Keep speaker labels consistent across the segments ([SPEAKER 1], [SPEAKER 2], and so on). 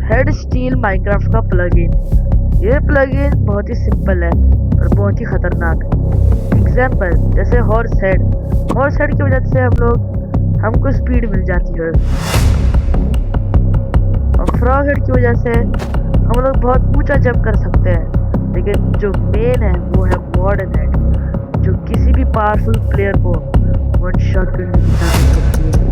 [SPEAKER 1] Head steel Minecraft का plugin. ये plugin बहुत ही सिंपल है और बहुत ही खतरनाक। एग्जाम्पल जैसे हॉर्स हेड की वजह से हमको स्पीड मिल जाती है, और फ्रॉग हेड की वजह से हम लोग बहुत ऊंचा जंप कर सकते हैं। लेकिन जो मेन है वो है वार्डन हेड, जो किसी भी पावरफुल प्लेयर को वन शॉट करके निपटा सकती है।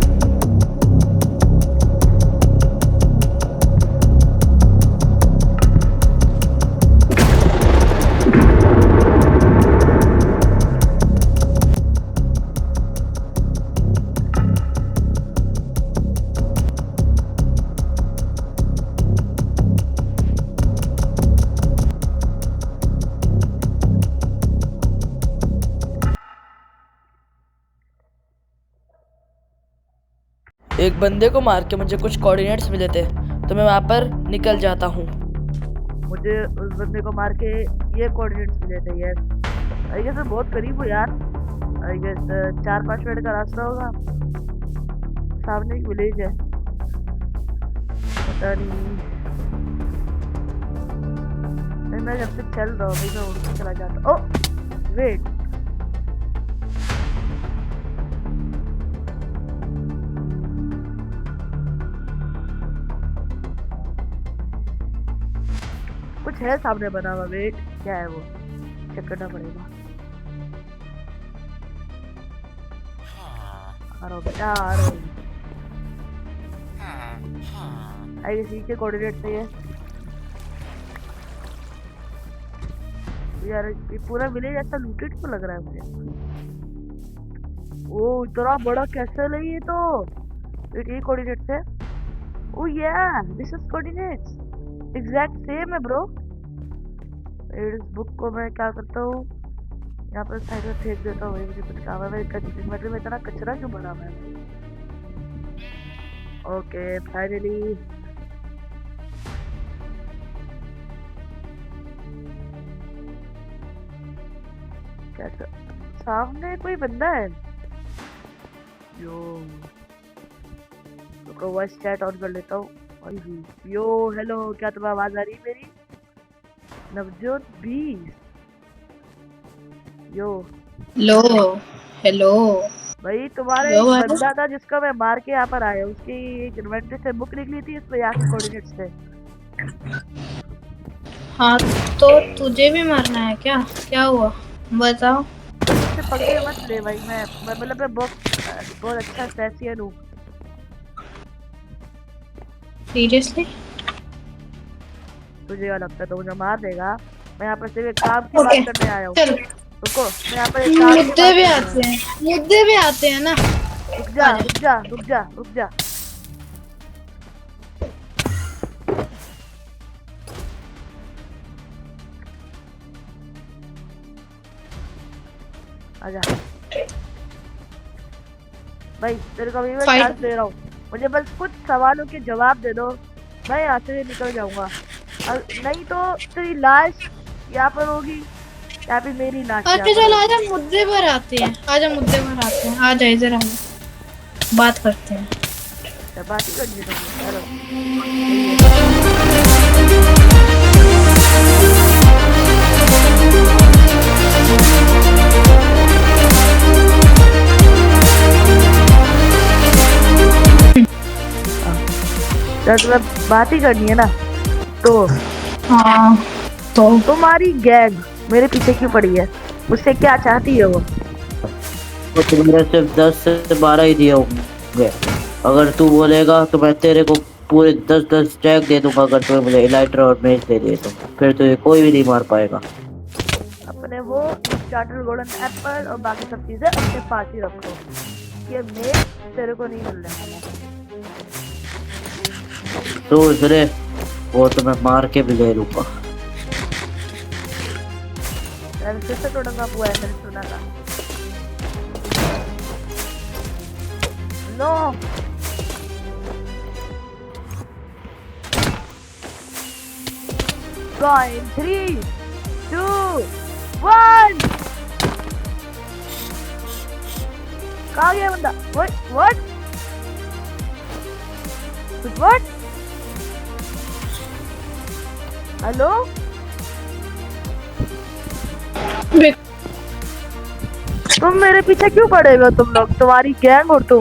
[SPEAKER 1] एक बंदे को मार के मुझे कुछ कोऑर्डिनेट्स मिले थे, तो मैं वहाँ पर निकल जाता हूँ। मुझे उस बंदे को मार के ये कोऑर्डिनेट्स मिले थे। यस आई गेस मैं बहुत करीब हूँ यार। आई गेस 4-5 मिनट का रास्ता होगा। सामने एक विलेज है, पता नहीं। मैं जब से चल रहा हूँ भाई, मैं उड़ के चला जाता। ओह वेट, कुछ है सामने बना हुआ। वेट, क्या है वो? चेक करना पड़ेगा। आ रहा हूँ बेटा, आ रहा हूँ। आई गेस के कोऑर्डिनेट सही है यार। ये पूरा विलेज ऐसा लूटेड क्यों लग रहा है मुझे? ओ इतना बड़ा कैसल है ये तो। ये कोऑर्डिनेट्स है। ओ या this is coordinates exact same है ब्रो। इस बुक को मैं क्या करता हूँ, यहाँ पर साइड में फेंक देता हूँ। मुझे कुछ काम है। मैं इतना कचरा क्यों भरा मैं? ओके फाइनली क्या सामने कोई बंदा है जो, तो वॉइस चैट ऑन कर लेता हूँ। यो हेलो, क्या तुम्हें आवाज आ रही है मेरी? नवजोत 20। यो
[SPEAKER 2] लो हेलो
[SPEAKER 1] भाई, तुम्हारा एक बंदा था जिसको मैं मार के यहाँ पर आया, उसकी एक इन्वेंटरी से बुक निकली थी, इसमें यहाँ के कोऑर्डिनेट्स थे।
[SPEAKER 2] हाँ तो तुझे भी मारना है क्या? क्या हुआ बताओ।
[SPEAKER 1] मुझसे पंगे मत ले भाई। मैं मतलब मैं बहुत अच्छा सैसियन हूँ।
[SPEAKER 2] सीरियसली?
[SPEAKER 1] तुझे क्या लगता है तो मुझे मार देगा? मैं यहाँ पर सिर्फ एक काम की बात करने आया हूँ।
[SPEAKER 2] चल,
[SPEAKER 1] रुको, मैं यहाँ पर एक काम की
[SPEAKER 2] मुद्दे
[SPEAKER 1] बात
[SPEAKER 2] भी
[SPEAKER 1] करने आया
[SPEAKER 2] आते
[SPEAKER 1] हूँ।
[SPEAKER 2] हैं, मुद्दे भी आते हैं ना।
[SPEAKER 1] रुक जा
[SPEAKER 2] आजा।
[SPEAKER 1] रुक जा रुक जा रुक जा। आजा भाई, तेरे को अभी मैं चांस दे रहा हूँ। मुझे बस कुछ सवालों के जवाब दे दो, मैं यहाँ से निकल जाऊंगा। नहीं तो तेरी लाश यहाँ पर होगी, यहाँ पे मेरी लाश।
[SPEAKER 2] अच्छा चल आजा, मुद्दे पर आते हैं। आजा मुद्दे पर आते हैं, आजा इधर आजा, बात करते हैं।
[SPEAKER 1] बात ही करनी है। चलो तुम्हें बात ही करनी है ना, तो
[SPEAKER 2] हाँ तो
[SPEAKER 1] तुम्हारी गैंग मेरे पीछे क्यों पड़ी है? मुझसे क्या चाहती है वो?
[SPEAKER 3] तो तुम्हारे सिर्फ 10 से 12 ही दिए होंगे। अगर तू बोलेगा तो मैं तेरे को पूरे 10 स्टैक दे दूंगा। अगर तूने मुझे इलाइट्रा और मेज दे दिए तो फिर तुझे कोई भी नहीं मार पाएगा।
[SPEAKER 1] अपने वो चार्टर गोल्डन एप्पल और बाकी सब चीजें अपने पास ही रखो। ये मेज तेरे को नहीं मिलने वाला।
[SPEAKER 3] तो उसरे वो तो मैं मार के भी ले लूंगा।
[SPEAKER 1] फिर से तोड़ूंगा हुआ है, मैंने सुना था। No Going 3, 2, 1। कहाँ गया बंदा? What? हेलो तुम मेरे पीछे क्यों पड़े हो? तुम लोग, तुम्हारी गैंग और तुम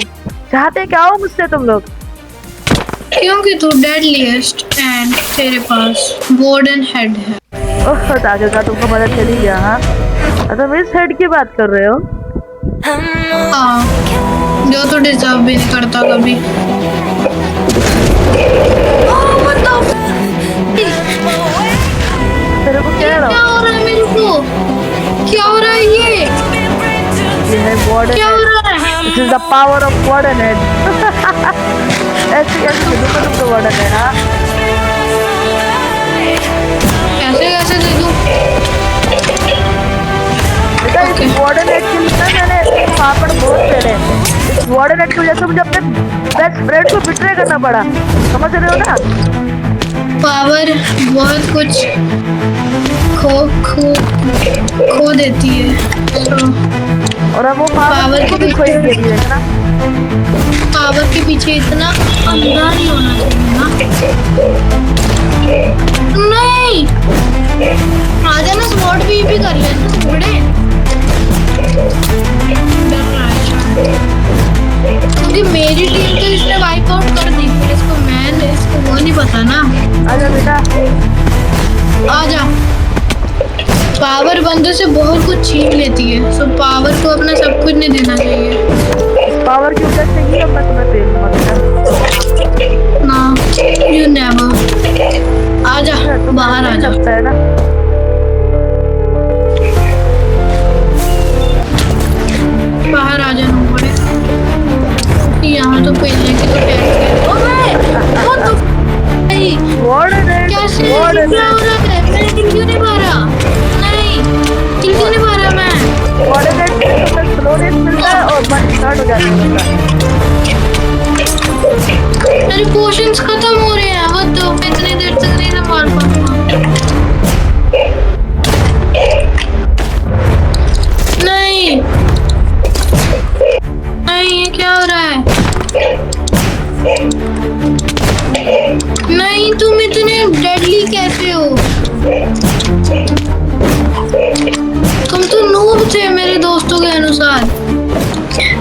[SPEAKER 1] चाहते क्या हो मुझसे तुम लोग?
[SPEAKER 2] क्योंकि तू डेडलीस्ट एंड तेरे पास गोल्डन हेड है।
[SPEAKER 1] ओह ताकि का तुमको पता चल ही गया। हाँ तुम इस हेड की बात कर रहे हो?
[SPEAKER 2] हाँ, जो तू डिजर्व भी नहीं करता कभी।
[SPEAKER 1] तेरे को क्या
[SPEAKER 2] क्या हो रहा है मेरे को? क्या हो रहा है ये
[SPEAKER 1] है गॉर्डन?
[SPEAKER 2] क्या हो रहा है?
[SPEAKER 1] This is the power of warden head. ऐसे कैसे दूंगा तुमको गॉर्डन हेड? हाँ
[SPEAKER 2] कैसे दे दूं?
[SPEAKER 1] बेटा इस गॉर्डन हेड के लिए ना मैंने पापड़ बहुत फेरे। इस गॉर्डन हेड की वजह से मुझे अपने बेस्ट फ्रेंड को बिट्रे करना पड़ा, समझ रहे हो ना?
[SPEAKER 2] पावर बहुत कुछ खो देती है।
[SPEAKER 1] और अब वो
[SPEAKER 2] पावर
[SPEAKER 1] को
[SPEAKER 2] के
[SPEAKER 1] भी खोई दे रही है ना।
[SPEAKER 2] पावर के पीछे इतना अंधा नहीं होना चाहिए ना। नहीं आजा ना, स्पॉट भी कर लेना थोड़े। डर रहा है शायद, क्योंकि मेरी टीम तो इसने वाइप आउट कर दी, फिर इसको वो नहीं पता ना।
[SPEAKER 1] आजा बेटा
[SPEAKER 2] आजा। पावर बंदे से बहुत कुछ छीन लेती है, सो पावर को अपना सब कुछ नहीं देना चाहिए।
[SPEAKER 1] पावर की वजह से ही अब मैं तुम्हें फेल मत
[SPEAKER 2] ना यू नेवर। आजा बाहर आजा।
[SPEAKER 1] लगता है ना
[SPEAKER 2] बाहर आ जाना पड़े। यहाँ तो पहले की तो कैसे क्या हो रहा है? मैंने किल क्यों नहीं मारा? नहीं किल क्यों नहीं मारा मैं?
[SPEAKER 1] स्लोनेस मिलता है और मन स्टार्ट हो जाता है।
[SPEAKER 2] मेरे पोशंस खत्म हो रहे हैं, वो तो इतनी देर तक नहीं ना मार पाऊंगा। नहीं ये क्या हो रहा है? नहीं तुम इतने डेडली कैसे हो? तुम तो नूब थे मेरे दोस्तों के अनुसार।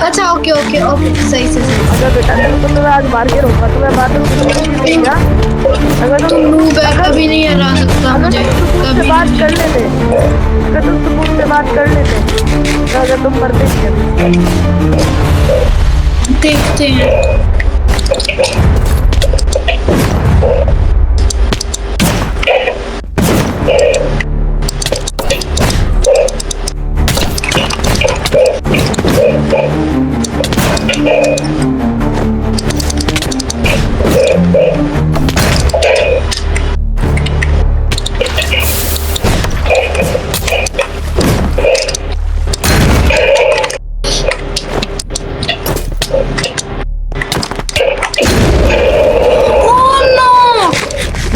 [SPEAKER 2] अच्छा ओके सही।
[SPEAKER 1] अगर बेटा तो मैं आज मार के रहूंगा, तो मैं बाद में अगर
[SPEAKER 2] तुम नूब है, कभी नहीं हरा सकता मुझे। कभी
[SPEAKER 1] बात कर लेते, अगर तुम सुकून से बात कर लेते तो अगर तुम मरते नहीं।
[SPEAKER 2] देखते हैं।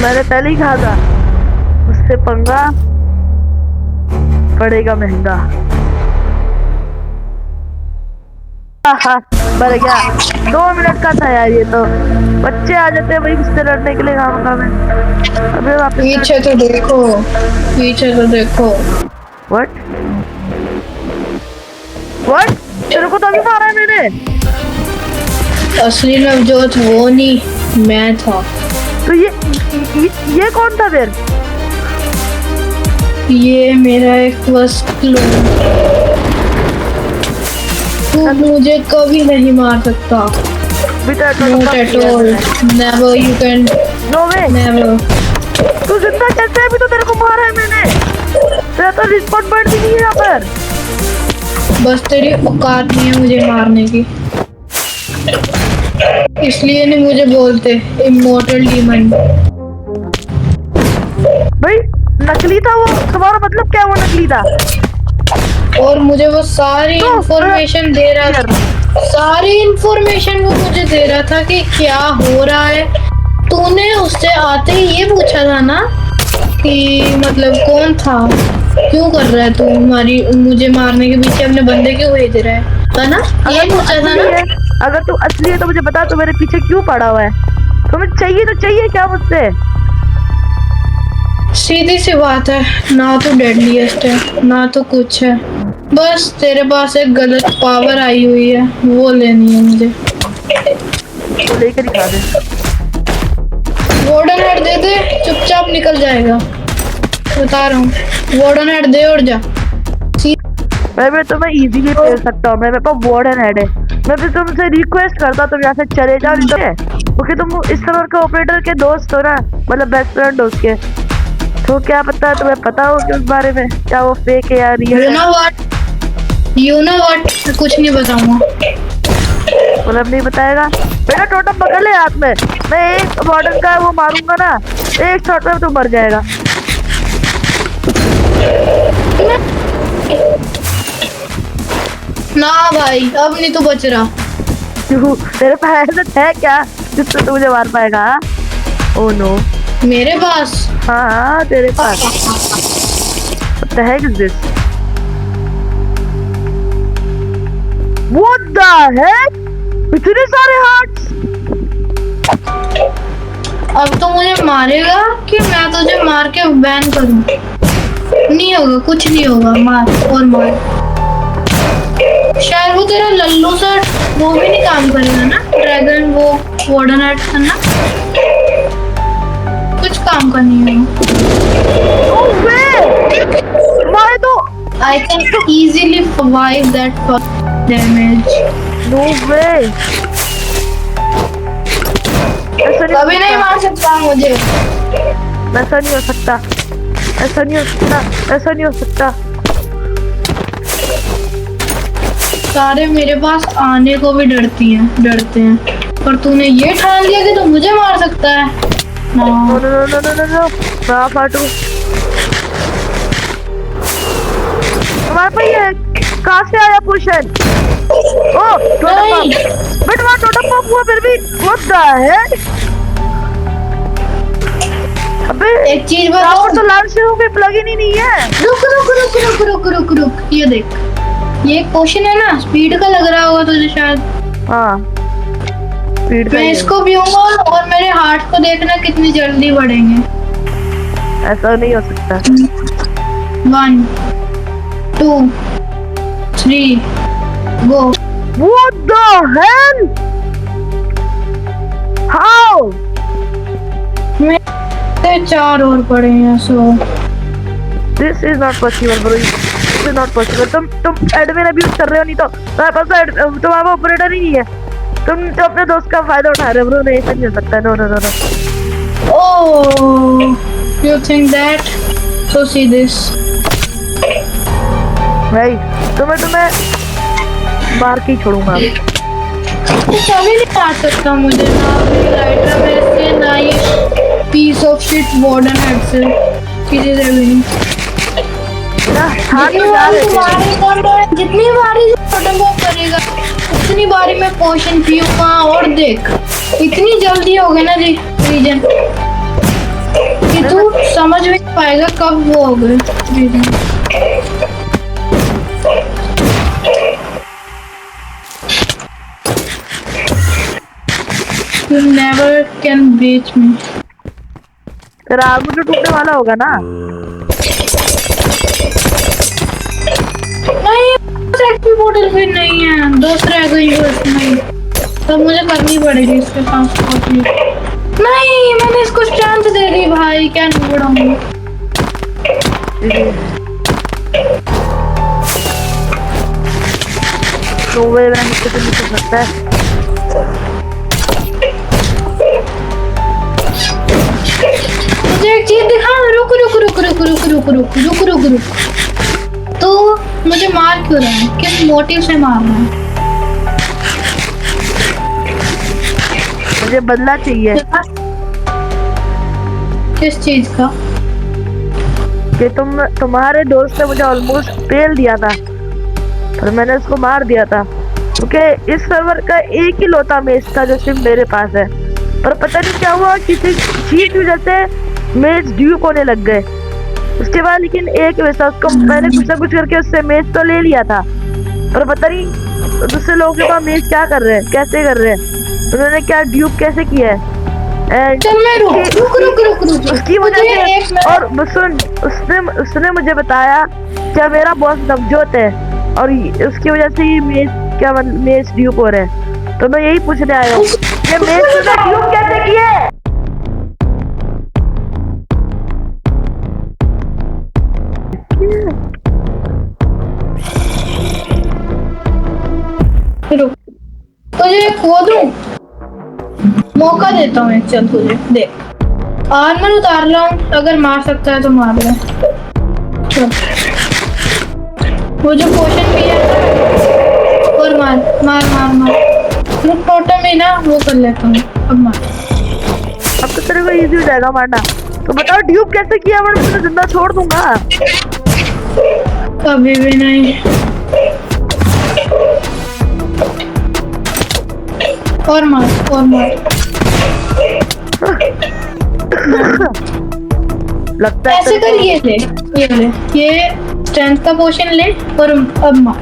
[SPEAKER 1] मैंने पहले ही कहा था उससे पंगा पड़ेगा महंगा। मर गया। 2 मिनट का था यार, ये तो बच्चे आ जाते हैं भाई मुझसे लड़ने के लिए काम में। अबे वापस
[SPEAKER 2] पीछे तो देखो।
[SPEAKER 1] व्हाट तेरे को तो अभी मारा है मैंने।
[SPEAKER 2] असली नवजोत वो नहीं, मैं था।
[SPEAKER 1] तो ये कौन था फिर?
[SPEAKER 2] ये मेरा एक बस क्लोन। तू मुझे कभी नहीं मार सकता। Not at all. Never you can.
[SPEAKER 1] No way.
[SPEAKER 2] Never.
[SPEAKER 1] तू जिंदा कैसे है? अभी तो तेरे को मारा है मैंने। तेरा तो रिस्पॉन्ड पॉइंट भी नहीं है यहाँ पर।
[SPEAKER 2] बस तेरी औकात नहीं है मुझे मारने की, इसलिए नहीं मुझे बोलते इमोर्टल डीमन।
[SPEAKER 1] भाई नकली था वो, तुम्हारा मतलब क्या वो नकली था?
[SPEAKER 2] और मुझे वो सारी इंफॉर्मेशन दे रहा था, वो मुझे दे रहा था कि क्या हो रहा है। तूने उससे आते ही ये पूछा था ना कि मतलब कौन था, क्यों कर रहा है तू मुझे मारने के पीछे अपने बंदे क्यों भेज रहा है ना? ये पूछा था ना।
[SPEAKER 1] अगर तू असली है तो मुझे बता, तू मेरे पीछे क्यों पड़ा हुआ है? तुम्हें चाहिए तो चाहिए क्या मुझसे?
[SPEAKER 2] सीधी सी बात है, ना तो डेडलीस्ट है ना तो कुछ है, बस तेरे पास एक गलत पावर आई हुई है, वो लेनी है मुझे।
[SPEAKER 1] तो लेकर दिखा दे।
[SPEAKER 2] वार्डन हेड दे दे, चुपचाप निकल जाएगा, बता रहा हूँ। वार्डन हेड दे और जा।
[SPEAKER 1] मैं तुम्हें इजीली दे सकता हूँ, मेरे पास वार्डन हेड है। मैं भी तुमसे रिक्वेस्ट करता तुम यहाँ से चले जाओ, नहीं तो क्योंकि तुम इस सर्वर के ऑपरेटर के दोस्त हो ना, मतलब बेस्ट फ्रेंड हो उसके, तो क्या पता तुम्हें पता हो कि उस बारे में क्या वो फेक है या रियल है।
[SPEAKER 2] You know what? मैं कुछ नहीं बताऊंगा।
[SPEAKER 1] मतलब नहीं बताएगा बेटा। टोटम पकड़ ले हाथ में, मैं एक वार्डन का वो मारूंगा ना, एक शॉट में तू मर जाएगा।
[SPEAKER 2] ना भाई, अब नहीं तो बच रहा।
[SPEAKER 1] क्यों? तेरे पास ऐसा है क्या जिससे तू मुझे मार पाएगा? Oh no.
[SPEAKER 2] मेरे पास?
[SPEAKER 1] हाँ तेरे पास। What the heck is this? What the heck? इतने सारे हार्ट्स।
[SPEAKER 2] अब तो मुझे मारेगा कि मैं तुझे मार के बैन करूं? नहीं होगा, कुछ नहीं होगा, मार और मार। शायद वो तेरा लल्लू सा वो भी नहीं काम करेगा ना, ड्रैगन वो वार्डन हेड करना कुछ काम का नहीं है।
[SPEAKER 1] No way! मारे तो।
[SPEAKER 2] I can easily survive that damage.
[SPEAKER 1] No way!
[SPEAKER 2] कभी नहीं मार सकता मुझे।
[SPEAKER 1] ऐसा नहीं हो सकता, ऐसा नहीं हो सकता, ऐसा नहीं हो सकता।
[SPEAKER 2] सारे मेरे पास आने को भी डरते हैं, पर तूने ये ठान लिया कि तू मुझे मार सकता है।
[SPEAKER 1] No no no no no no no, मैं फाटू। तुम्हारे पास ये कहाँ से आया पोशन? ओह टोटम बट वहाँ टोटम पॉप हुआ फिर भी। What the heck? अबे
[SPEAKER 2] एक चीज बताओ,
[SPEAKER 1] तो लाल से हो गई, प्लग इन ही नहीं है।
[SPEAKER 2] रुक रुक रुक रुक रुक रुक रुक, ये देख, ये एक पोशन है ना, स्पीड का लग रहा होगा तुझे शायद।
[SPEAKER 1] हाँ स्पीड का
[SPEAKER 2] मैं इसको पीऊंगा और मेरे हार्ट को देखना कितनी जल्दी बढ़ेंगे।
[SPEAKER 1] ऐसा नहीं हो सकता।
[SPEAKER 2] 1 2 3 गो।
[SPEAKER 1] What the hell? How?
[SPEAKER 2] मेरे 4 और पड़े हैं, सो
[SPEAKER 1] This is not possible bro. This is not possible. तुम एडमिन अब्यूज कर रहे हो, नहीं तो तुम्हारे पास तुम्हारा ऑपरेटर ही नहीं है। तुम तो अपने दोस्त का फायदा उठा रहे हो ब्रो। नहीं ऐसा नहीं हो सकता। No no no no.
[SPEAKER 2] oh you think that, so see this।
[SPEAKER 1] भाई तुम्हें मार के ही छोड़ूंगा।
[SPEAKER 2] तू कभी नहीं मार सकता मुझे, ना लाइटर में से, ना ये piece of shit warden head से, किसी से भी नहीं। जितनी बारी टोटम पॉप करेगा उतनी बारी मैं पोशन पीऊंगा। और देख इतनी जल्दी हो गया ना जी रीजन कि तू समझ में नहीं पाएगा कब वो हो गए reason. You never can beat me।
[SPEAKER 1] तेरा आर्मर तो टूटने वाला होगा ना?
[SPEAKER 2] नहीं, सेक्सी मॉडल भी नहीं है, दूसरे रह गई बस। नहीं तो मुझे करनी पड़ेगी इसके पास कॉपी। नहीं, मैंने इसको चांस दे दी भाई, क्या नहीं बढ़ाऊंगी।
[SPEAKER 1] तो वे मैं नीचे तो नहीं कर सकता है।
[SPEAKER 2] मुझे एक चीज दिखा। रुक रुक रुक रुक रुक रुक रुक रुक रुक रुक। तो मुझे मार क्यों रहा है? किस मोटिव से मार रहा है?
[SPEAKER 1] मुझे बदला चाहिए।
[SPEAKER 2] किस चीज का?
[SPEAKER 1] कि तुम्हारे दोस्त ने मुझे ऑलमोस्ट पेल दिया था, पर मैंने उसको मार दिया था क्योंकि इस सर्वर का एक ही लौता मेज था जो सिर्फ मेरे पास है। पर पता नहीं क्या हुआ, किसी चीज की वजह से मेज ड्यूक होने लग गए। उसके बाद लेकिन एक वैसा उसको मैंने कुछ ना कुछ करके उससे मेज तो ले लिया था, पर पता नहीं दूसरे लोगों के पास मेज क्या कर रहे हैं, कैसे कर रहे हैं, उन्होंने क्या ड्यूक कैसे किया है। And
[SPEAKER 2] चल मैं रुक
[SPEAKER 1] उसकी वजह
[SPEAKER 2] मुझे
[SPEAKER 1] से
[SPEAKER 2] एक मिनट-
[SPEAKER 1] और सुन, उसने मुझे बताया क्या मेरा बॉस नवजोत है और उसकी वजह से ये मेज ड्यूप हो रहे हैं। तो मैं यही पूछने आया हूँ ये मेज ड्यूप कैसे किए?
[SPEAKER 2] रुक, तुझे खो दूं, मौका देता हूँ एक, चल तुझे देख, आर्मर उतार रहा हूँ, अगर मार सकता है तो मार ले। चल वो जो पोशन भी है और मार मार मार मार, रुक टोटम है ना वो कर लेता हूँ, अब मार।
[SPEAKER 1] अब तो तेरे को इजी हो जाएगा मारना। तो बताओ ड्यूप कैसे किया? मैं तुझे जिंदा छोड़ दूंगा।
[SPEAKER 2] कभी भी नहीं। और मार और मार।
[SPEAKER 1] लगता है
[SPEAKER 2] ऐसे कर, ये ले, ये ले, ये स्ट्रेंथ का पोशन ले और अब मार।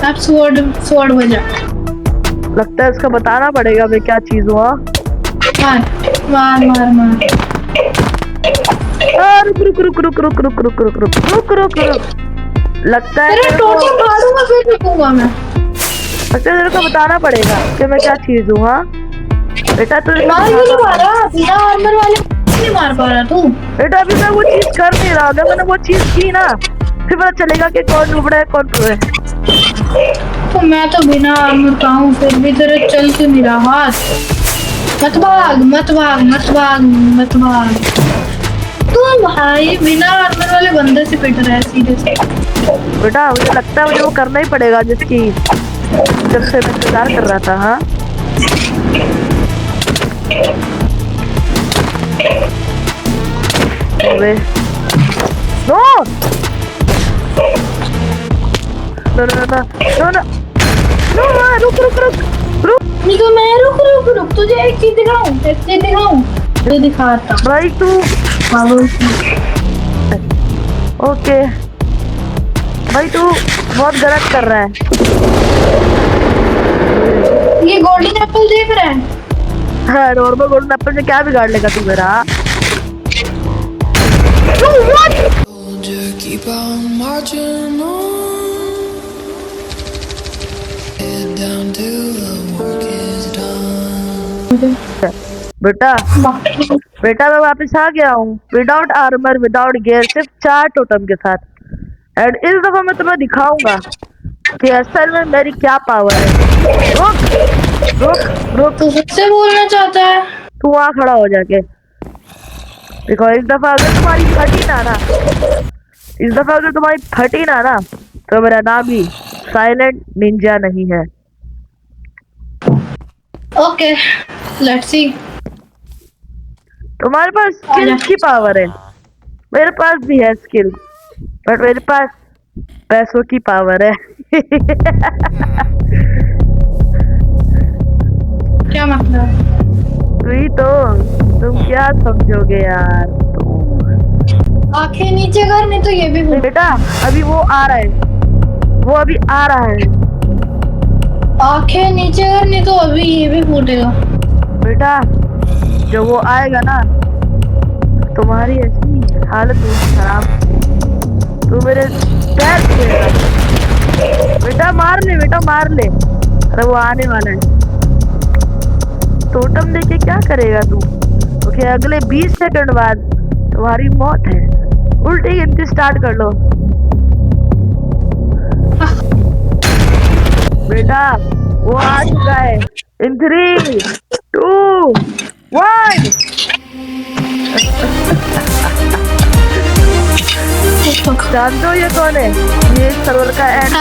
[SPEAKER 2] अब स्वॉर्ड बजा।
[SPEAKER 1] लगता है इसका बताना पड़ेगा मैं क्या चीज हुआ।
[SPEAKER 2] मार मार मार मार।
[SPEAKER 1] रुक रुक रुक रुक रुक रुक रुक रुक रुक रुक रुक रुक। लगता है
[SPEAKER 2] तेरा टोटम फाड़ूंगा फिर रुकूंगा मैं।
[SPEAKER 1] तेरे को बताना पड़ेगा कि मैं क्या चीज हूँ। हाँ बेटा तुझे
[SPEAKER 2] मार क्यों नहीं मार रहा? बिना आर्मर वाले नहीं मार पा रहा तू।
[SPEAKER 1] बेटा अभी मैं वो चीज कर नहीं रहा। अगर मैंने वो चीज की ना फिर पता चलेगा कि कौन उबड़ा है कौन प्रो है।
[SPEAKER 2] तो मैं तो बिना आर्मर का हूँ, फिर भी तेरे चल क्यों नहीं रहा हाथ? मत भाग मत भाग मत भाग मत भाग। तू भाई बिना आर्मर वाले बंदे से पिट रहा है सीरियसली।
[SPEAKER 1] बेटा मुझे लगता है मुझे वो करना ही पड़ेगा जिसकी जब से मैं इंतजार कर रहा था। हाँ no no no no no no रुक रुक रुक रुक।
[SPEAKER 2] निको मैं रुक तुझे एक चीज दिखाऊं ये दिखाता
[SPEAKER 1] भाई तू
[SPEAKER 2] पागल।
[SPEAKER 1] ओके भाई तू बहुत गलत कर रहा है।
[SPEAKER 2] ये गोल्डन एप्पल देख रहा है?
[SPEAKER 1] हाँ नॉर्मल गोल्डन एप्पल से क्या बिगाड़ लेगा तू मेरा?
[SPEAKER 4] Keep on marching on, head down till the work is done.
[SPEAKER 1] बेटा मैं वापस आ गया हूँ विदाउट आर्मर विदाउट गियर, सिर्फ 4 टोटम के साथ। एंड इस दफा मैं तुम्हें दिखाऊंगा कि असल में मेरी क्या पावर है। रुक रुक रुक।
[SPEAKER 2] तू मुझसे बोलना चाहता है?
[SPEAKER 1] तू वहाँ खड़ा हो जाके देखो। इस दफा अगर तुम्हारी फटी ना तो मेरा नाम ही साइलेंट निंजा नहीं है।
[SPEAKER 2] Okay let's see.
[SPEAKER 1] तुम्हारे पास स्किल की पावर है, मेरे पास भी है स्किल, बट मेरे पास पैसों की पावर है।
[SPEAKER 2] क्या मतलब?
[SPEAKER 1] वही तो, तुम क्या समझोगे यार।
[SPEAKER 2] आंखें नीचे कर, नहीं तो ये भी फूट।
[SPEAKER 1] बेटा अभी वो आ रहा है, वो अभी आ रहा है।
[SPEAKER 2] आंखें नीचे कर, नहीं तो अभी ये भी फूटेगा।
[SPEAKER 1] बेटा जब वो आएगा ना तुम्हारी ऐसी हालत होगी खराब, तू मेरे पैर छूएगा। बेटा मार ले। अरे वो आने वाला है। टोटम लेके क्या करेगा तू? ओके अगले 20 सेकंड बाद तुम्हारी मौत है। उल्टी गिनती स्टार्ट कर लो। बेटा वो आ चुका है। इन 3 2 1। जानते हो ये कौन है? ये सर्वर का एंड।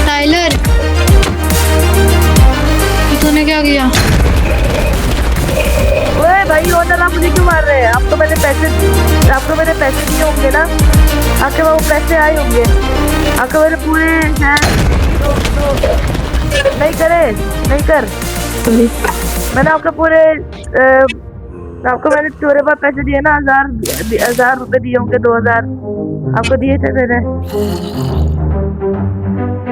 [SPEAKER 2] टाइलर तूने क्या किया?
[SPEAKER 1] ओए भाई ओनर आप मुझे क्यों मार रहे हैं? आपको मैंने पैसे दिए होंगे ना, आपके वो पैसे आए होंगे, आपको मेरे पूरे हैं। नहीं कर मैंने आपके पूरे आपको मैंने थोड़े बहुत पैसे दिए ना, 1000 रुपए दिए होंगे, 2000 आपको दिए थे मैंने।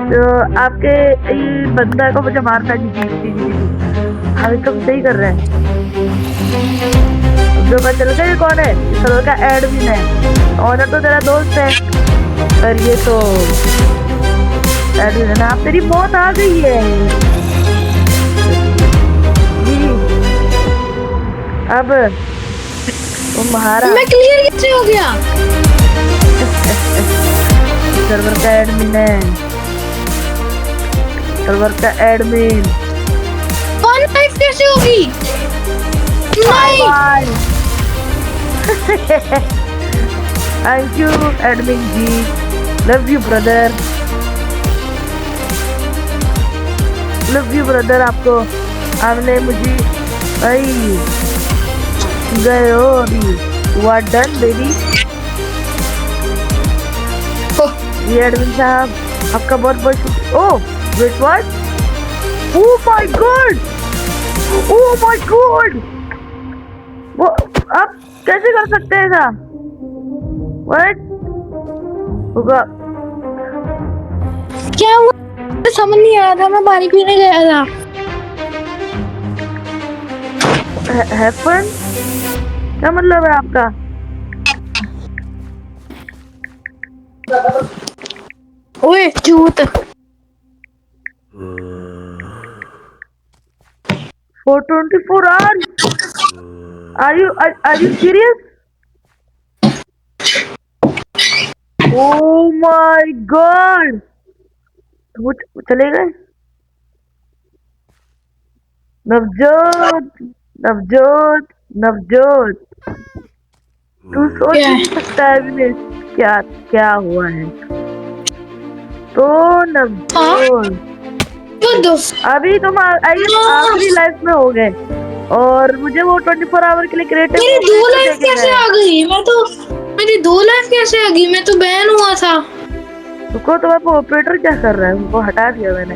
[SPEAKER 1] तो आपके ये बंदा को मुझे मारना जी जी जी जी जी। हम एकदम सही कर रहे हैं। जो पता चल गया ये कौन है? ये सर्वर का एडमिन है। ऑनर तो तेरा दोस्त है, पर ये तो एडमिन है ना। अब तेरी मौत आ गई है जी। अब तुम्हारा
[SPEAKER 2] मैं क्लियर कैसे हो गया?
[SPEAKER 1] सर्वर का एडमिन है, सर्वर का एडमिन।
[SPEAKER 2] 1 लाइफ कैसे होगी? नहीं
[SPEAKER 1] thank you admin ji, love you brother, love you brother. आपको आपने मुझे भाई गए हो अभी। What done baby. ये एडमिन साहब आपका बहुत बहुत शुक्रिया। Oh wait what? Oh my God, oh my God. वो आप कैसे कर सकते हैं ऐसा? व्हाट होगा?
[SPEAKER 2] क्या हुआ? मुझे समझ नहीं आया था, मैं पानी पीने गया था।
[SPEAKER 1] हैपन क्या मतलब है आपका?
[SPEAKER 2] ओए झूठ।
[SPEAKER 1] For 24 hours? Are you serious? Oh my God! वो चले गए? नवजोत, नवजोत, नवजोत, तू सोच
[SPEAKER 2] क्या?
[SPEAKER 1] नहीं सकता है अभी क्या क्या हुआ है? तो नवजोत अभी तुम आखिरी लाइफ में हो गए और मुझे वो 24 आवर के लिए क्रिएटिव
[SPEAKER 2] मेरी 2 लाइफ कैसे आ गई? मेरी 2 लाइफ कैसे आ गई? मैं तो बैन हुआ था।
[SPEAKER 1] रुको, तो आपको ऑपरेटर क्या कर रहा है? उनको हटा दिया मैंने।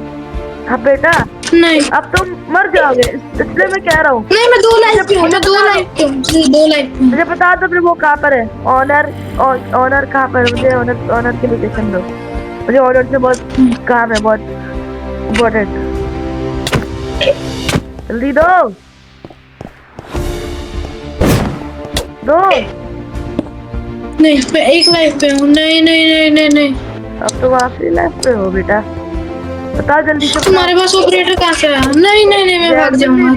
[SPEAKER 1] हाँ बेटा,
[SPEAKER 2] नहीं
[SPEAKER 1] अब तुम मर जाओगे, इसलिए मैं कह रहा हूँ।
[SPEAKER 2] नहीं, मैं 2 लाइफ पे हूँ, मैं 2 लाइफ पे हूँ, 2 लाइफ पे हूँ।
[SPEAKER 1] मुझे बता दो फिर वो कहाँ पर है? ऑनर कहाँ पर है? मुझे ऑनर की लोकेशन दो। मुझे ऑनर से बहुत काम है, बहुत इम्पोर्टेंट। जल्दी दो दो।
[SPEAKER 2] नहीं, मैं 1 लाइफ पे हूँ। नहीं नहीं नहीं नहीं नहीं,
[SPEAKER 1] अब तो आखिरी लाइफ पे हो बेटा, बता जल्दी से।
[SPEAKER 2] तुम्हारे पास ऑपरेटर कहाँ से आया? नहीं नहीं नहीं, मैं भाग जाऊंगा।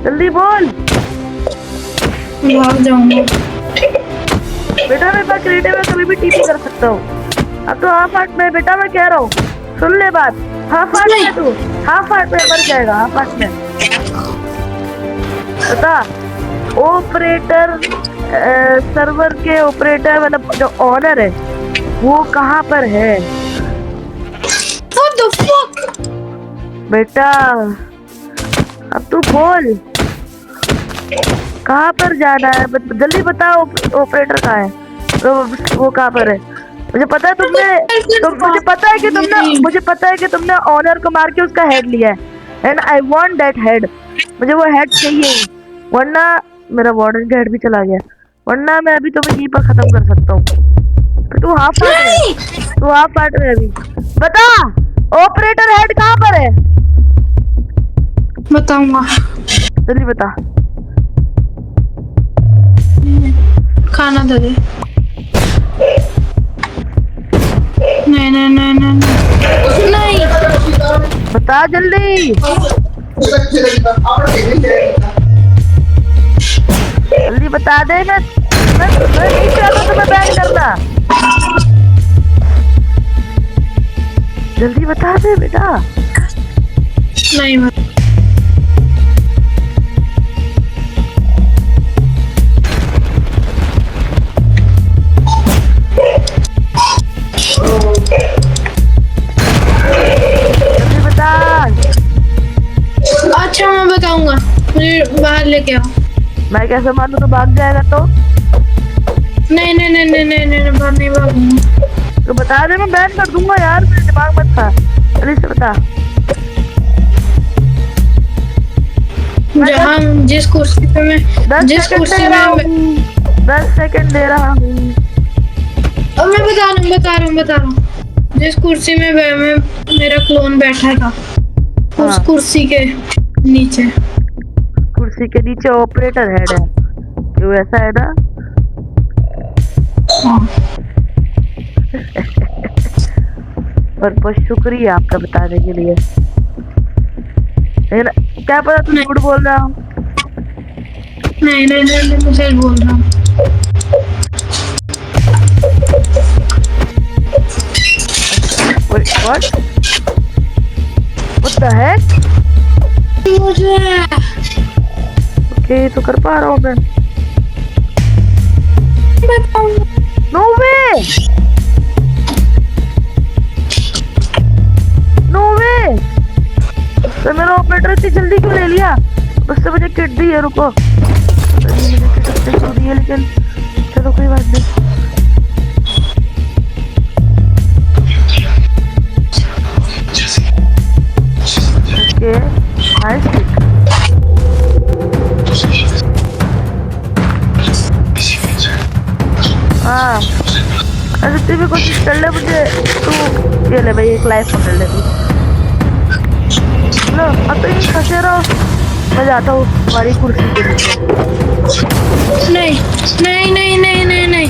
[SPEAKER 1] जल्दी बोल।
[SPEAKER 2] भाग जाऊंगा
[SPEAKER 1] बेटा, मेरे पास क्रिएटिव है, कभी भी टीपी कर सकता हूँ। अब तो हाफ हार्ट में बेटा, मैं कह रहा हूँ, सुन ले बात। हाफ हार्ट में तू, हाफ हार्ट में मर जाएगा, हाफ हार्ट में। बता, ऑपरेटर सर्वर के ऑपरेटर मतलब जो ऑनर है वो कहाँ पर है?
[SPEAKER 2] What the fuck?
[SPEAKER 1] बेटा अब तू बोल, कहाँ पर जाना है? जल्दी बताओ, ऑपरेटर कहाँ है? तो वो कहाँ पर है? मुझे पता है मुझे पता है कि तुमने ऑनर को मार के उसका हेड लिया है, and I want that head. मुझे वो हेड चाहिए, वरना मेरा वार्डन का हेड भी चला गया, वरना मैं अभी तुम्हें यहीं पर खत्म कर सकता हूँ। तू हाफ पार्ट में अभी बता, ऑपरेटर हेड कहाँ पर है?
[SPEAKER 2] बताऊंगा,
[SPEAKER 1] जल्दी बता।
[SPEAKER 2] खाना दे दे। नहीं नहीं नहीं नहीं नहीं,
[SPEAKER 1] बता जल्दी, जल्दी बता दे। मैं नहीं चाहता तुम्हें बैन करना, जल्दी बता दे बेटा।
[SPEAKER 2] नहीं मत।
[SPEAKER 1] जल्दी बता।
[SPEAKER 2] अच्छा मैं बताऊंगा, मुझे बाहर लेके आओ।
[SPEAKER 1] मैं कैसे मानूं तो भाग जाएगा तो?
[SPEAKER 2] नहीं नहीं नहीं नहीं नहीं नहीं, बाहर नहीं भागूंगा।
[SPEAKER 1] तो बता दे, मैं बैन कर दूंगा यार, मेरे दिमाग मत खा, जल्दी से बता।
[SPEAKER 2] जहाँ जिस कुर्सी पे मैं
[SPEAKER 1] 10 सेकंड दे रहा हूँ।
[SPEAKER 2] अब मैं बता रहा हूँ जिस कुर्सी में मेरा क्लोन बैठा था उस
[SPEAKER 1] हाँ।
[SPEAKER 2] कुर्सी के नीचे।
[SPEAKER 1] कुर्सी के नीचे ऑपरेटर हेड है, क्यों ऐसा है ना?
[SPEAKER 2] हाँ।
[SPEAKER 1] और बहुत शुक्रिया आपका बताने के लिए। लेकिन क्या पता तुम झूठ बोल रहा हो।
[SPEAKER 2] नहीं नहीं नहीं, मैं सच बोल रहा हूँ।
[SPEAKER 1] Wait, what? What the heck?
[SPEAKER 2] मुझे
[SPEAKER 1] ओके, तो कर पा रहा हूँ मैं।
[SPEAKER 2] बताऊंगा।
[SPEAKER 1] नो वे, नो वे। तो मेरा ऑपरेटर इतनी जल्दी क्यों ले लिया? उससे मुझे किट दी है, रुको। पता नहीं मुझे किट उससे क्यों दी है, लेकिन चलो कोई बात नहीं। Okay, nice kit. हाँ, अरे तू भी कोशिश कर ले मुझे। तू ये ले भाई, एक लाइफ पकड़ ले तू। लो, अब तो यहीं फंसे रहो। मैं जाता हूँ हमारी कुर्सी के नीचे।
[SPEAKER 2] नहीं नहीं नहीं नहीं नहीं नहीं,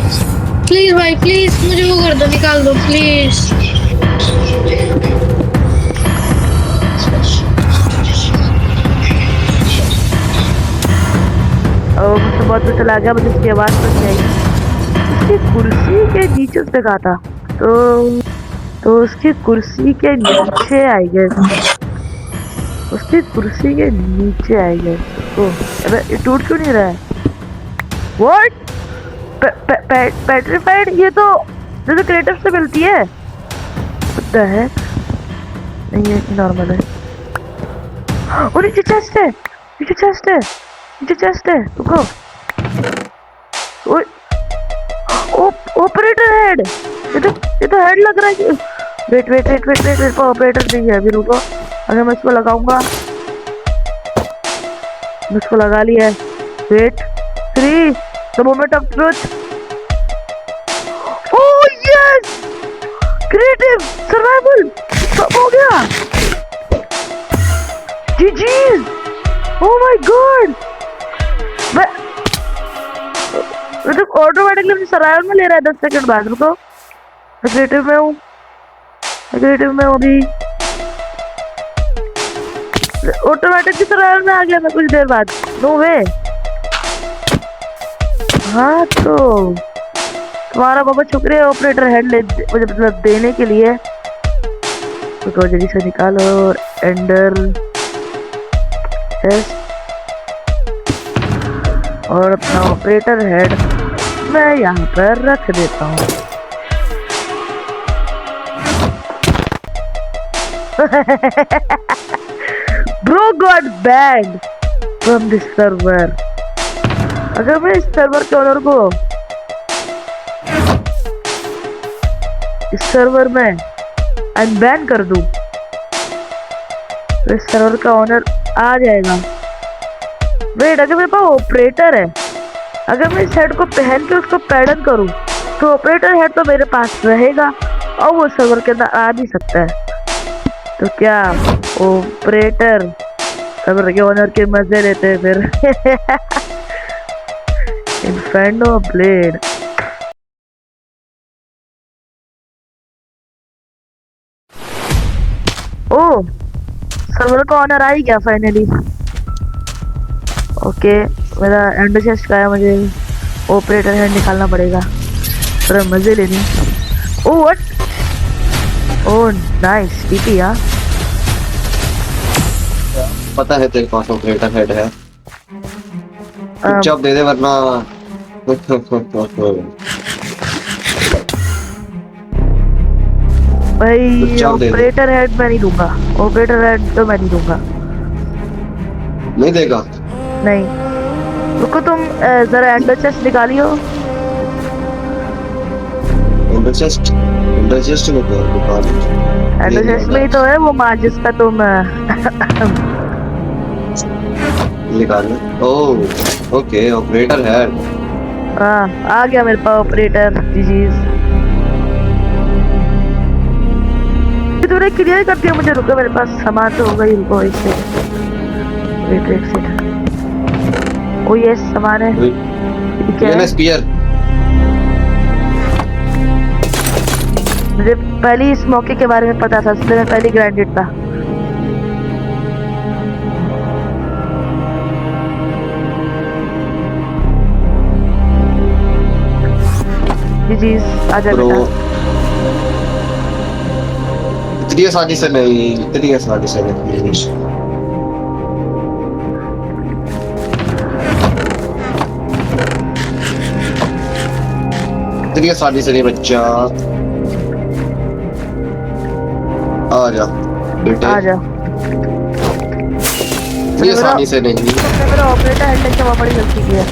[SPEAKER 2] प्लीज भाई प्लीज मुझे वो कर दो, निकाल दो प्लीज।
[SPEAKER 1] और मुझसे बहुत दूर चला गया, मुझे इसकी आवाज सुन आई। उसकी कुर्सी के नीचे उसने कहा था, तो उसकी कुर्सी के नीचे आई गए। उसकी कुर्सी के नीचे आई गए। ओह, अबे ये टूट क्यों नहीं रहा है? What? पेट्रीफाइड? ये तो जैसे क्रिएटिव से मिलती है। What the heck? नहीं, ये नॉर्मल है। और नीचे चेस्ट है, नीचे चेस्ट है, नीचे चेस्ट है। रुको, ऑपरेटर हेड। ये तो हेड लग रहा है। Wait wait wait wait wait, operator नहीं है अभी, रुको। अगर मैं इसको लगाऊंगा, मैं इसको लगा लिया है। Wait, 3, the moment of truth. Oh yes, creative survival, सब हो गया। GGs, oh my God. मैं तो ऑटोमेटिकली मुझे सर्वाइवल में ले रहा है 10 सेकंड बाद। रुको, मैं क्रिएटिव में हूँ, अभी ऑटोमेटिकली सर्वाइवल में आ गया मैं कुछ देर बाद। नो वे। हाँ, तो तुम्हारा बहुत शुक्रिया ऑपरेटर हेड मुझे मतलब देने के लिए। तो जल्दी से निकालो एंडर चेस्ट और अपना ऑपरेटर हेड मैं यहाँ पर रख देता हूँ। Bro got banned from this server। अगर मैं इस सर्वर के ओनर को इस सर्वर में अनबैन कर दूं तो इस सर्वर का ओनर आ जाएगा। वेट, अगर मेरे पास ऑपरेटर है, अगर मैं इस हेड को पहन के उसको पैडन करूं तो ऑपरेटर हेड तो मेरे पास रहेगा और वो सर्वर के अंदर आ भी सकता है। तो क्या ऑपरेटर सर्वर के ओनर के मजे लेते हैं फिर। इन्फेंडो ब्लेड। ओह, सर्वर का ऑनर आ ही गया फाइनली। ओके, मेरा एंडो चेस्ट का है, मुझे ऑपरेटर हेड निकालना पड़ेगा पर मजे लेनी। Oh what, oh nice TP यार।
[SPEAKER 5] पता है तेरे पास ऑपरेटर हेड है, चुपचाप दे दे वरना
[SPEAKER 1] भाई
[SPEAKER 5] चुपचाप दे दे।
[SPEAKER 1] ऑपरेटर हेड मैं नहीं दूंगा, ऑपरेटर हेड तो मैं नहीं दूंगा।
[SPEAKER 5] नहीं देगा?
[SPEAKER 1] नहीं, रुको तुम जरा एंडो चेस्ट निकालियो।
[SPEAKER 5] एंडो चेस्ट में तो दुकान
[SPEAKER 1] एंडो चेस्ट में ही तो है वो माँ जिसका तुम
[SPEAKER 5] निकालना। Oh okay, operator head.
[SPEAKER 1] हाँ, आ गया मेरे पास ऑपरेटर। जीजीज, तूने क्लियर कर दिया मुझे। रुको मेरे पास सामान तो होगा ही। रुको एक सेकंड, वेट एक सेकंड। ओ ये सामान है। क्या
[SPEAKER 5] ये ना
[SPEAKER 1] है?
[SPEAKER 5] स्पीयर।
[SPEAKER 1] मुझे पहले इस मौके के बारे में पता था, इसलिए मैं पहले ग्राइंडेड था। जी आजा
[SPEAKER 5] ब्रो
[SPEAKER 1] बेटा।
[SPEAKER 5] इतनी आसानी से नहीं, इतनी आसानी से नहीं। इतनी आसानी से नहीं बच्चा। आ जा बेटे,
[SPEAKER 1] आजा।
[SPEAKER 5] इतनी आसानी से नहीं।
[SPEAKER 1] तुमने मेरा ऑपरेटर हैंडल से बड़ी गलती की है।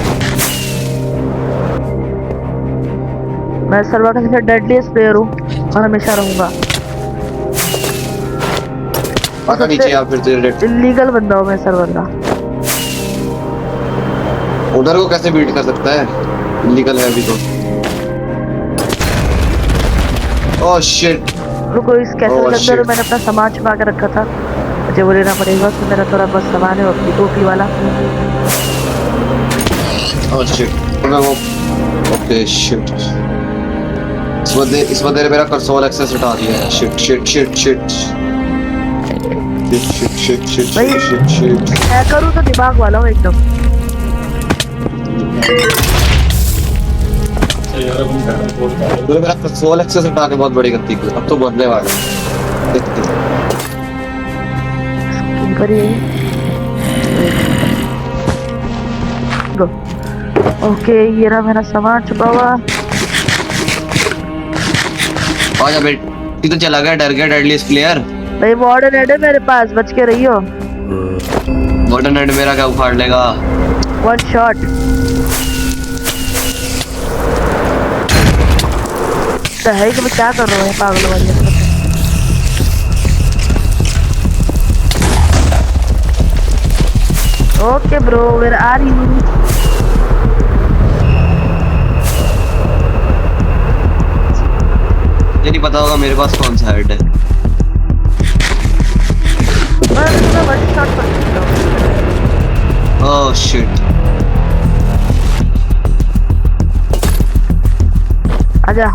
[SPEAKER 1] मैं सर्वर का सबसे डेडलीस्ट प्लेयर हूँ और हमेशा रहूंगा।
[SPEAKER 5] पता नीचे या फिर तेरे
[SPEAKER 1] इलीगल बंदा हूँ मैं सर्वर का।
[SPEAKER 5] उधर को कैसे बीट कर सकता है? इलीगल है अभी तो। Oh shit.
[SPEAKER 1] रुको, इस कैसे
[SPEAKER 5] Oh,
[SPEAKER 1] के अंदर
[SPEAKER 5] shit.
[SPEAKER 1] मैंने अपना सामान छुपा के रखा था, मुझे वो लेना पड़ेगा। तो मेरा थोड़ा बहुत सामान है, अपनी टोपी वाला।
[SPEAKER 5] Oh shit. मैं वो ओके शिट। इस बंदे ने मेरा कंसोल एक्सेस हटा दिया है। Shit shit shit shit shit shit shit
[SPEAKER 1] भाई,
[SPEAKER 5] शिट शिट शिट।
[SPEAKER 1] मैं करूँ तो दिमाग वाला हूँ एकदम।
[SPEAKER 5] तो मेरा कंसोल एक्सेस हटा के बहुत बड़ी गलती की। अब तो बदलने वाला है। देखते हैं।
[SPEAKER 1] किन पर ये गो। ओके, ये रहा मेरा सामान छुपा हुआ।
[SPEAKER 5] आजा बेट। तू तो चला गया, डर गया डेडलीस्ट प्लेयर।
[SPEAKER 1] भाई मॉडर्न हेड है मेरे पास, बच के रहियो।
[SPEAKER 5] मॉडर्न हेड मेरा क्या उखाड़ लेगा?
[SPEAKER 1] One shot. तो है कि मैं क्या कर रहा हूँ पागल वाली। Okay bro, where are you?
[SPEAKER 5] मुझे नहीं पता होगा मेरे पास कौन सा हेड है।
[SPEAKER 1] मैं वन शॉट कर सकता हूँ।
[SPEAKER 5] Oh shit.
[SPEAKER 1] आजा।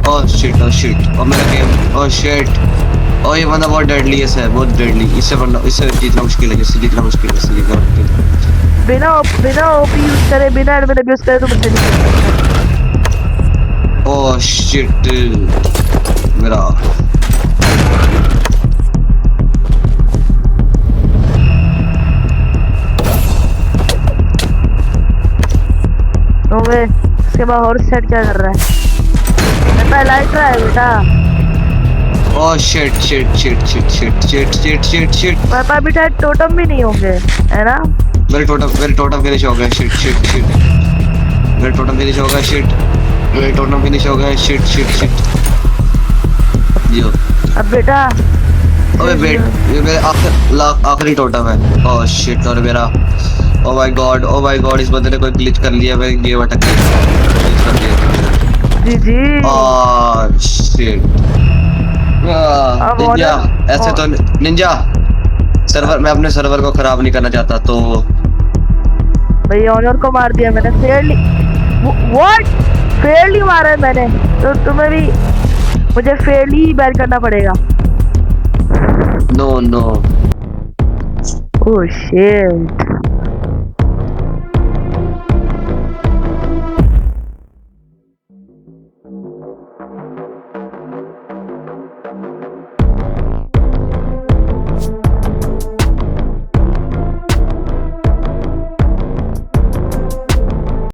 [SPEAKER 5] Oh shit, oh shit. और मेरा गेम, ओह शिट। ओह ये बंदा बहुत डेडली है, बहुत डेडली। इससे जीतना मुश्किल है, इससे जीतना मुश्किल है, इससे जीतना मुश्किल है।
[SPEAKER 1] बिना ओपी यूज करे, बिना एडमिन अब्यूज करे तो मुझसे नहीं कर सकता।
[SPEAKER 5] ओह शिट मेरा।
[SPEAKER 1] तो वे इसके बाद और सेट क्या कर रहा है? मैं पहला ही ट्राई है बेटा।
[SPEAKER 5] Oh shit shit shit shit shit shit shit shit shit.
[SPEAKER 1] मेरे पास भी शायद टोटम भी नहीं होंगे, है ना?
[SPEAKER 5] मेरे टोटम फिनिश हो गया। Shit shit shit. मेरे टोटम फिनिश हो गया। शिट। मेरे टोटम फिनिश हो गया। Shit shit shit. जियो।
[SPEAKER 1] अब बेटा
[SPEAKER 5] ओए वेट, ये मेरे आखिरी टोटम है। Oh shit. और मेरा ओह माय गॉड, इस बंदे ने कोई ग्लिच कर लिया। मैं गेम अटक गया। ग्लिच कर दिया।
[SPEAKER 1] जी
[SPEAKER 5] ओह शिट। निंजा, ऐसे तो निंजा सर्वर, मैं अपने सर्वर को खराब नहीं करना चाहता तो।
[SPEAKER 1] भाई ऑनर को मार दिया मैंने फेयरली। व्हाट? फेयरली मारा है मैंने, तो तुम्हें भी मुझे फेयरली ही बैन करना पड़ेगा।
[SPEAKER 5] No no.
[SPEAKER 1] Oh shit.